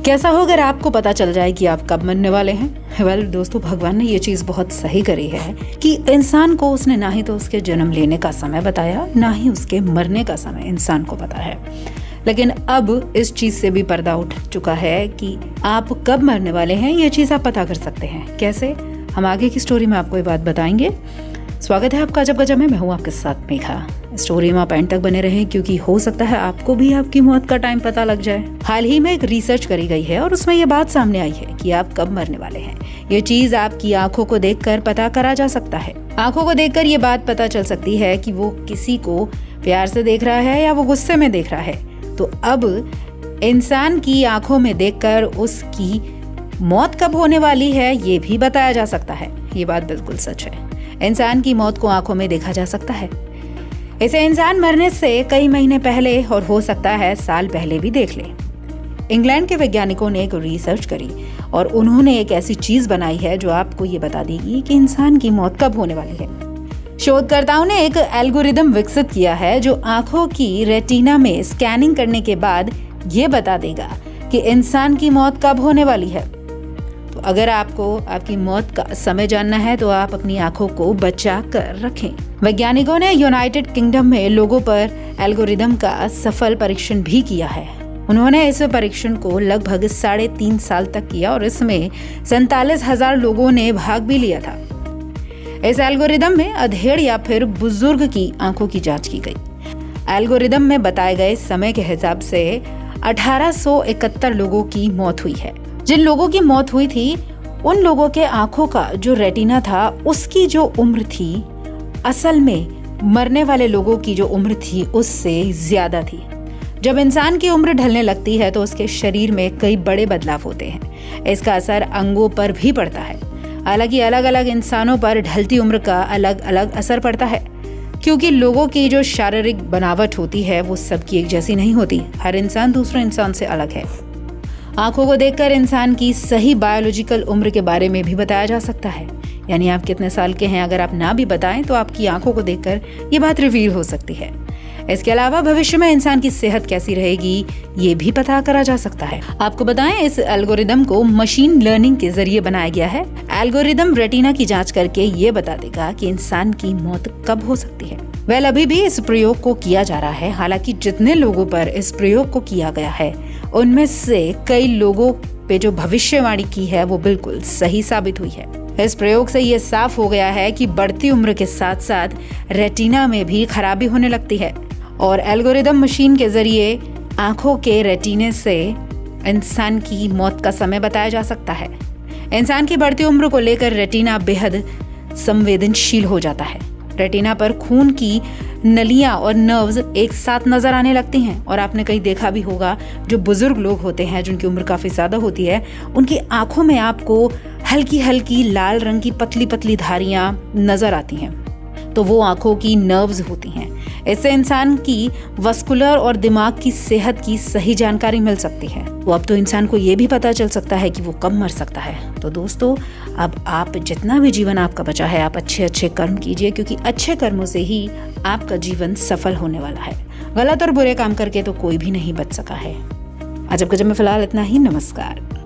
कैसा हो अगर आपको पता चल जाए कि आप कब मरने वाले हैं? वेल दोस्तों, भगवान ने ये चीज़ बहुत सही करी है कि इंसान को उसने ना ही तो उसके जन्म लेने का समय बताया, ना ही उसके मरने का समय इंसान को पता है। लेकिन अब इस चीज़ से भी पर्दा उठ चुका है कि आप कब मरने वाले हैं ये चीज़ आप पता कर सकते हैं। कैसे? हम आगे की स्टोरी में आपको ये बात बताएंगे। स्वागत है आपका अजब गजब में, मैं हूँ आपके साथ मेघा। स्टोरी में आप एंड तक बने रहें क्योंकि हो सकता है आपको भी आपकी मौत का टाइम पता लग जाए। हाल ही में एक रिसर्च करी गई है और उसमें ये बात सामने आई है कि आप कब मरने वाले हैं। ये चीज आपकी आंखों को देखकर पता करा जा सकता है। आंखों को देखकर ये बात पता चल सकती है कि वो किसी को प्यार से देख रहा है या वो गुस्से में देख रहा है। तो अब इंसान की आंखों में देखकर उसकी मौत कब होने वाली है ये भी बताया जा सकता है। ये बात बिल्कुल सच है। इंसान की मौत को आंखों में देखा जा सकता है। इसे इंसान मरने से कई महीने पहले और हो सकता है साल पहले भी देख ले। इंग्लैंड के वैज्ञानिकों ने एक रिसर्च करी और उन्होंने एक ऐसी चीज बनाई है जो आपको ये बता देगी कि इंसान की मौत कब होने वाली है। शोधकर्ताओं ने एक एल्गोरिदम विकसित किया है जो आंखों की रेटिना में स्कैनिंग करने के बाद ये बता देगा कि इंसान की मौत कब होने वाली है। तो अगर आपको आपकी मौत का समय जानना है तो आप अपनी आंखों को बचा कर रखें। वैज्ञानिकों ने यूनाइटेड किंगडम में लोगों पर एल्गोरिदम का सफल परीक्षण भी किया है। उन्होंने इस परीक्षण को लगभग 3.5 साल तक किया और इसमें 47,000 लोगों ने भाग भी लिया था। इस एल्गोरिदम में अधेड़ या फिर बुजुर्ग की आंखों की जांच की गई। एल्गोरिदम में बताए गए समय के हिसाब से 1871 लोगों की मौत हुई है। जिन लोगों की मौत हुई थी उन लोगों के आंखों का जो रेटिना था उसकी जो उम्र थी असल में मरने वाले लोगों की जो उम्र थी उससे ज्यादा थी। जब इंसान की उम्र ढलने लगती है तो उसके शरीर में कई बड़े बदलाव होते हैं। इसका असर अंगों पर भी पड़ता है। हालांकि अलग अलग इंसानों पर ढलती उम्र का अलग अलग असर पड़ता है क्योंकि लोगों की जो शारीरिक बनावट होती है वो सबकी एक जैसी नहीं होती। हर इंसान दूसरे इंसान से अलग है। आंखों को देखकर इंसान की सही बायोलॉजिकल उम्र के बारे में भी बताया जा सकता है। यानी आप कितने साल के हैं अगर आप ना भी बताएं तो आपकी आंखों को देखकर ये बात रिवील हो सकती है। इसके अलावा भविष्य में इंसान की सेहत कैसी रहेगी ये भी पता करा जा सकता है। आपको बताएं, इस एल्गोरिदम को मशीन लर्निंग के जरिए बनाया गया है। एल्गोरिदम रेटिना की जांच करके ये बता देगा कि इंसान की मौत कब हो सकती है। वेल अभी भी इस प्रयोग को किया जा रहा है। हालांकि जितने लोगों पर इस प्रयोग को किया गया है उनमें से कई लोगों पे जो भविष्यवाणी की है वो बिल्कुल सही साबित हुई है। इस प्रयोग से ये साफ हो गया है कि बढ़ती उम्र के साथ साथ रेटिना में भी खराबी होने लगती है और एल्गोरिदम मशीन के जरिए आंखों के रेटिने से इंसान की मौत का समय बताया जा सकता है। इंसान की बढ़ती उम्र को लेकर रेटिना बेहद संवेदनशील हो जाता है। रेटिना पर खून की नलियां और नर्व्स एक साथ नजर आने लगती हैं और आपने कहीं देखा भी होगा जो बुजुर्ग लोग होते हैं जिनकी उम्र काफी ज्यादा होती है उनकी आंखों में आपको हल्की हल्की लाल रंग की पतली पतली धारियां नजर आती हैं। तो वो आंखों की नर्व्स होती हैं। इससे इंसान की वस्कुलर और दिमाग की सेहत की सही जानकारी मिल सकती है। तो अब तो इंसान को ये भी पता चल सकता है कि वो कब मर सकता है। तो दोस्तों, अब आप जितना भी जीवन आपका बचा है आप अच्छे अच्छे कर्म कीजिए क्योंकि अच्छे कर्मों से ही आपका जीवन सफल होने वाला है। गलत और बुरे काम करके तो कोई भी नहीं बच सका है। अजब गजब में फिलहाल इतना ही। नमस्कार।